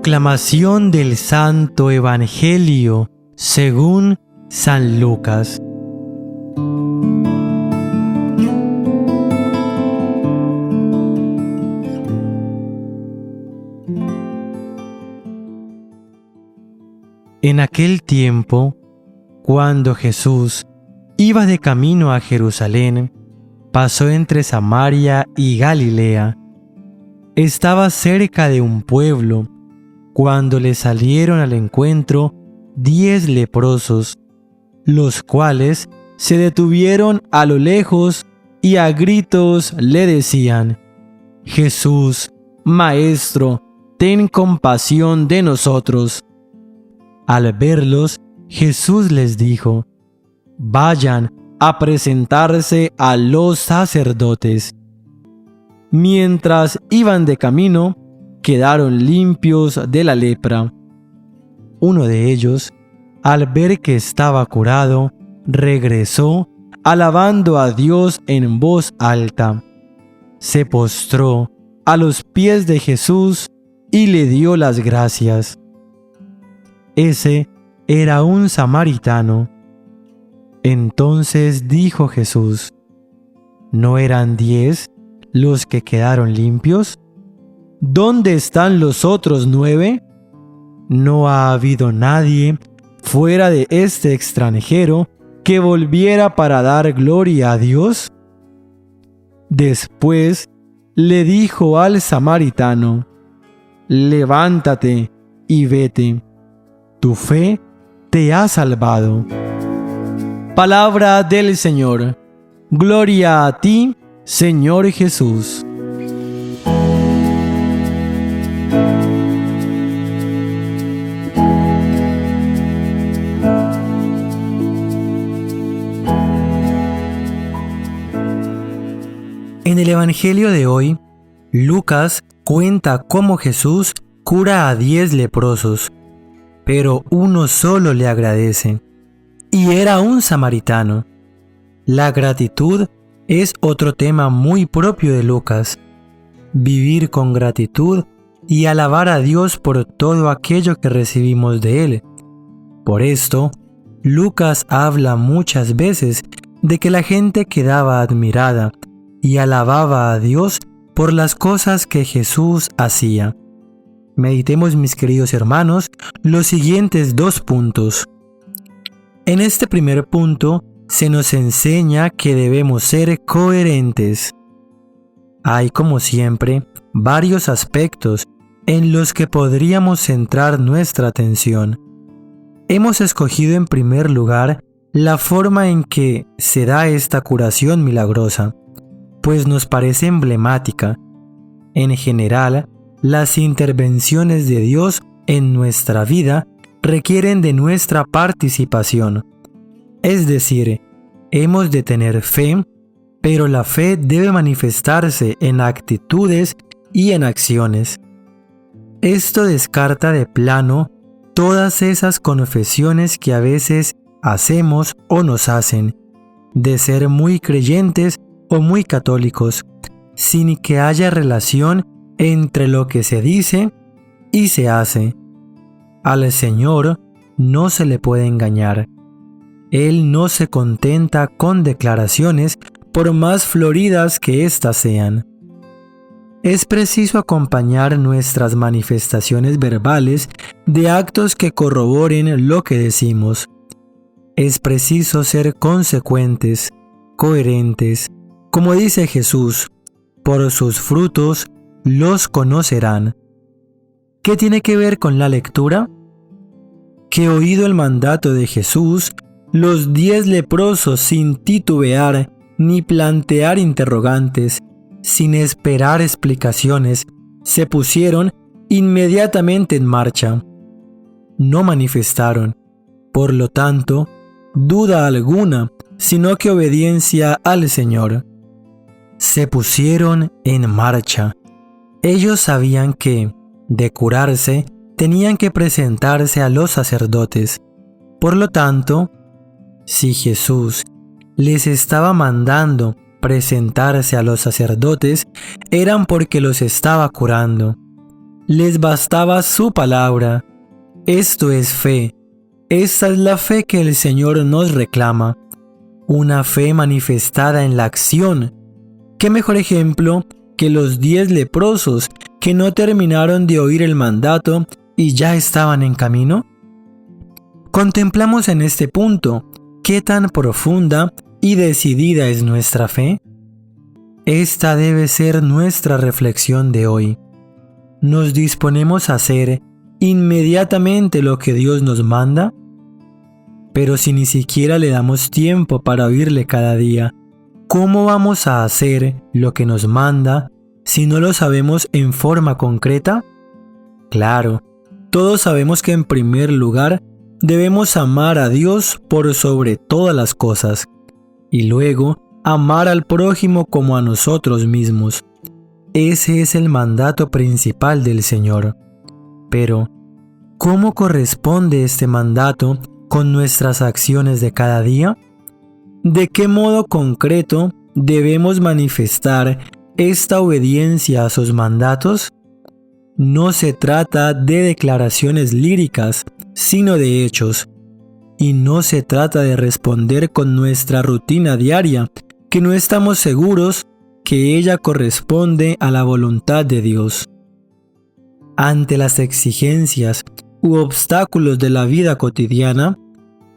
Proclamación del Santo Evangelio según San Lucas. En aquel tiempo, cuando Jesús iba de camino a Jerusalén, pasó entre Samaria y Galilea. Estaba cerca de un pueblo, cuando le salieron al encuentro 10 leprosos, los cuales se detuvieron a lo lejos y a gritos le decían: Jesús, Maestro, ten compasión de nosotros. Al verlos, Jesús les dijo: Vayan a presentarse a los sacerdotes. Mientras iban de camino, quedaron limpios de la lepra. Uno de ellos, al ver que estaba curado, regresó, alabando a Dios en voz alta. Se postró a los pies de Jesús y le dio las gracias. Ese era un samaritano. Entonces dijo Jesús: ¿No eran 10 los que quedaron limpios? ¿Dónde están los otros 9? No ha habido nadie fuera de este extranjero que volviera para dar gloria a Dios. Después le dijo al samaritano: Levántate y vete, tu fe te ha salvado. Palabra del Señor. Gloria a ti, Señor Jesús. En el Evangelio de hoy, Lucas cuenta cómo Jesús cura a 10 leprosos, pero uno solo le agradece, y era un samaritano. La gratitud es otro tema muy propio de Lucas. Vivir con gratitud y alabar a Dios por todo aquello que recibimos de Él. Por esto, Lucas habla muchas veces de que la gente quedaba admirada y alababa a Dios por las cosas que Jesús hacía. Meditemos, mis queridos hermanos, los siguientes 2 puntos. En este primer punto, se nos enseña que debemos ser coherentes. Hay, como siempre, varios aspectos en los que podríamos centrar nuestra atención. Hemos escogido en primer lugar la forma en que se da esta curación milagrosa, pues nos parece emblemática. En general, las intervenciones de Dios en nuestra vida requieren de nuestra participación. Es decir, hemos de tener fe, pero la fe debe manifestarse en actitudes y en acciones. Esto descarta de plano todas esas confesiones que a veces hacemos o nos hacen, de ser muy creyentes o muy católicos, sin que haya relación entre lo que se dice y se hace. Al Señor no se le puede engañar. Él no se contenta con declaraciones, por más floridas que éstas sean. Es preciso acompañar nuestras manifestaciones verbales de actos que corroboren lo que decimos. Es preciso ser consecuentes, coherentes. Como dice Jesús, por sus frutos los conocerán. ¿Qué tiene que ver con la lectura? Que oído el mandato de Jesús, los 10 leprosos, sin titubear ni plantear interrogantes, sin esperar explicaciones, se pusieron inmediatamente en marcha. No manifestaron, por lo tanto, duda alguna, sino que obediencia al Señor. Se pusieron en marcha. Ellos sabían que, de curarse, tenían que presentarse a los sacerdotes. Por lo tanto, si Jesús les estaba mandando presentarse a los sacerdotes, eran porque los estaba curando. les bastaba su palabra. Esto es fe. Esta es la fe que el Señor nos reclama. Una fe manifestada en la acción. ¿Qué mejor ejemplo que los 10 leprosos que no terminaron de oír el mandato y ya estaban en camino? Contemplamos en este punto qué tan profunda y decidida es nuestra fe. Esta debe ser nuestra reflexión de hoy. ¿Nos disponemos a hacer inmediatamente lo que Dios nos manda? Pero si ni siquiera le damos tiempo para oírle cada día, ¿cómo vamos a hacer lo que nos manda si no lo sabemos en forma concreta? Claro, todos sabemos que en primer lugar debemos amar a Dios por sobre todas las cosas y luego amar al prójimo como a nosotros mismos. Ese es el mandato principal del Señor. Pero, ¿cómo corresponde este mandato con nuestras acciones de cada día? ¿De qué modo concreto debemos manifestar esta obediencia a sus mandatos? No se trata de declaraciones líricas, sino de hechos. Y no se trata de responder con nuestra rutina diaria, que no estamos seguros que ella corresponde a la voluntad de Dios. Ante las exigencias u obstáculos de la vida cotidiana,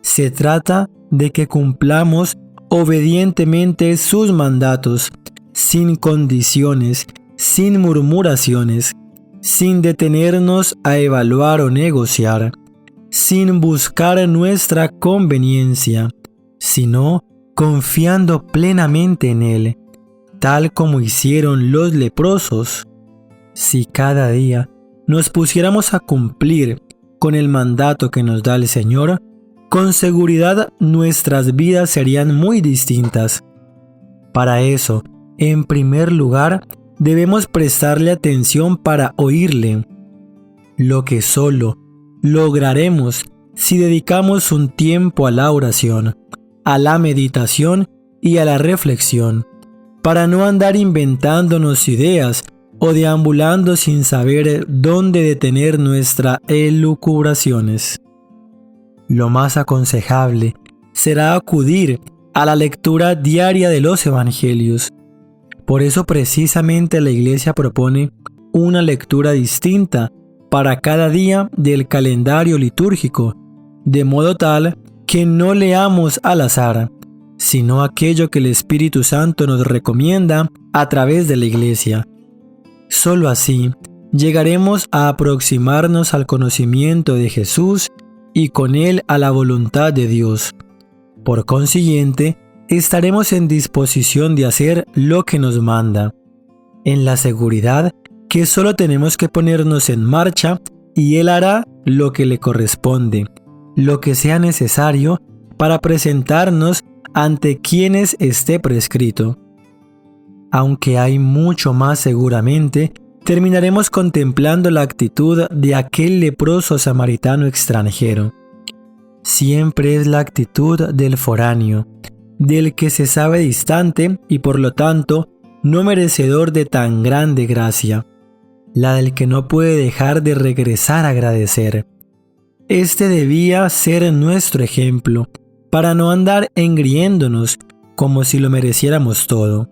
se trata de que cumplamos obedientemente sus mandatos, sin condiciones, sin murmuraciones, sin detenernos a evaluar o negociar, sin buscar nuestra conveniencia, sino confiando plenamente en Él, tal como hicieron los leprosos. Si cada día nos pusiéramos a cumplir con el mandato que nos da el Señor, con seguridad nuestras vidas serían muy distintas. Para eso, en primer lugar, debemos prestarle atención para oírle, lo que solo lograremos si dedicamos un tiempo a la oración, a la meditación y a la reflexión, para no andar inventándonos ideas o deambulando sin saber dónde detener nuestras elucubraciones. Lo más aconsejable será acudir a la lectura diaria de los Evangelios. Por eso precisamente la Iglesia propone una lectura distinta para cada día del calendario litúrgico, de modo tal que no leamos al azar, sino aquello que el Espíritu Santo nos recomienda a través de la Iglesia. Solo así llegaremos a aproximarnos al conocimiento de Jesús y con él a la voluntad de Dios. Por consiguiente, estaremos en disposición de hacer lo que nos manda, en la seguridad que solo tenemos que ponernos en marcha y Él hará lo que le corresponde, lo que sea necesario para presentarnos ante quienes esté prescrito. Aunque hay mucho más seguramente, terminaremos contemplando la actitud de aquel leproso samaritano extranjero. Siempre es la actitud del foráneo, del que se sabe distante y por lo tanto no merecedor de tan grande gracia, la del que no puede dejar de regresar a agradecer. Este debía ser nuestro ejemplo, para no andar engriéndonos como si lo mereciéramos todo.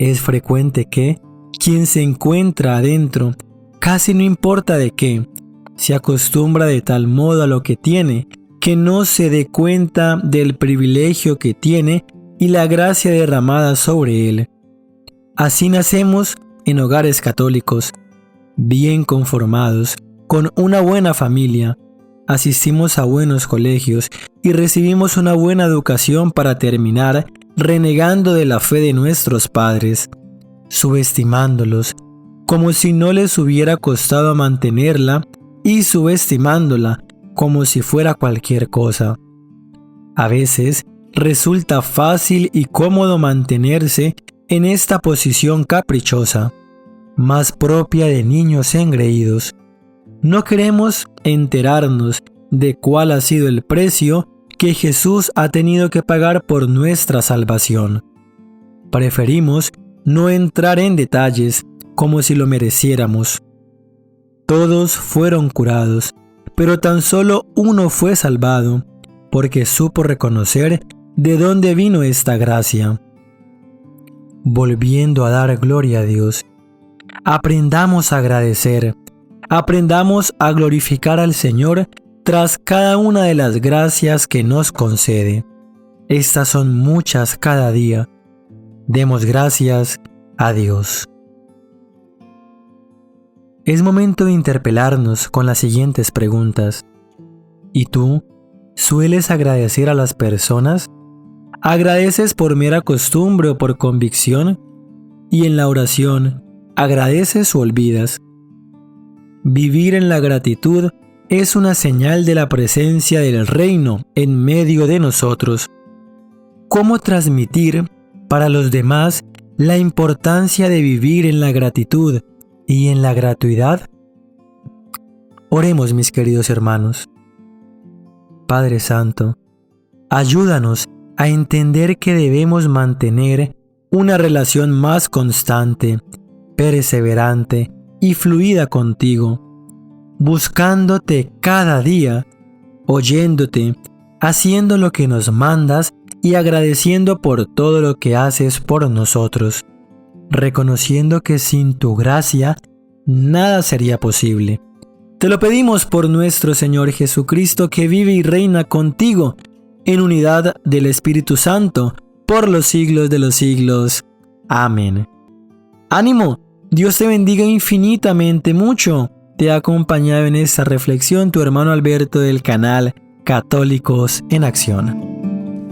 Es frecuente que quien se encuentra adentro, casi no importa de qué, se acostumbra de tal modo a lo que tiene, que no se dé cuenta del privilegio que tiene y la gracia derramada sobre él. Así nacemos en hogares católicos, bien conformados, con una buena familia, asistimos a buenos colegios y recibimos una buena educación para terminar renegando de la fe de nuestros padres, subestimándolos como si no les hubiera costado mantenerla y subestimándola como si fuera cualquier cosa. A veces resulta fácil y cómodo mantenerse en esta posición caprichosa, más propia de niños engreídos. No queremos enterarnos de cuál ha sido el precio que Jesús ha tenido que pagar por nuestra salvación. Preferimos no entrar en detalles como si lo mereciéramos. Todos fueron curados, pero tan solo uno fue salvado, porque supo reconocer de dónde vino esta gracia. Volviendo a dar gloria a Dios, aprendamos a agradecer, aprendamos a glorificar al Señor tras cada una de las gracias que nos concede. Estas son muchas cada día. Demos gracias a Dios. Es momento de interpelarnos con las siguientes preguntas. ¿Y tú sueles agradecer a las personas? ¿Agradeces por mera costumbre o por convicción? Y en la oración, ¿agradeces o olvidas? Vivir en la gratitud es una señal de la presencia del reino en medio de nosotros. ¿Cómo transmitir para los demás la importancia de vivir en la gratitud y en la gratuidad? Oremos, mis queridos hermanos. Padre Santo, ayúdanos a entender que debemos mantener una relación más constante, perseverante y fluida contigo, buscándote cada día, oyéndote, haciendo lo que nos mandas y agradeciendo por todo lo que haces por nosotros, reconociendo que sin tu gracia nada sería posible. Te lo pedimos por nuestro Señor Jesucristo, que vive y reina contigo en unidad del Espíritu Santo por los siglos de los siglos. Amén. ¡Ánimo! Dios te bendiga infinitamente mucho. Te ha acompañado en esta reflexión tu hermano Alberto del canal Católicos en Acción.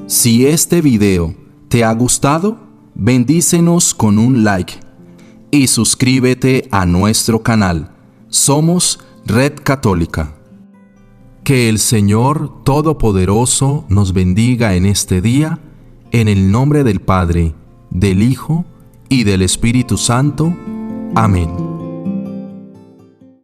Si este video te ha gustado, bendícenos con un like y suscríbete a nuestro canal. Somos Red Católica. Que el Señor Todopoderoso nos bendiga en este día, en el nombre del Padre, del Hijo y del Espíritu Santo. Amén.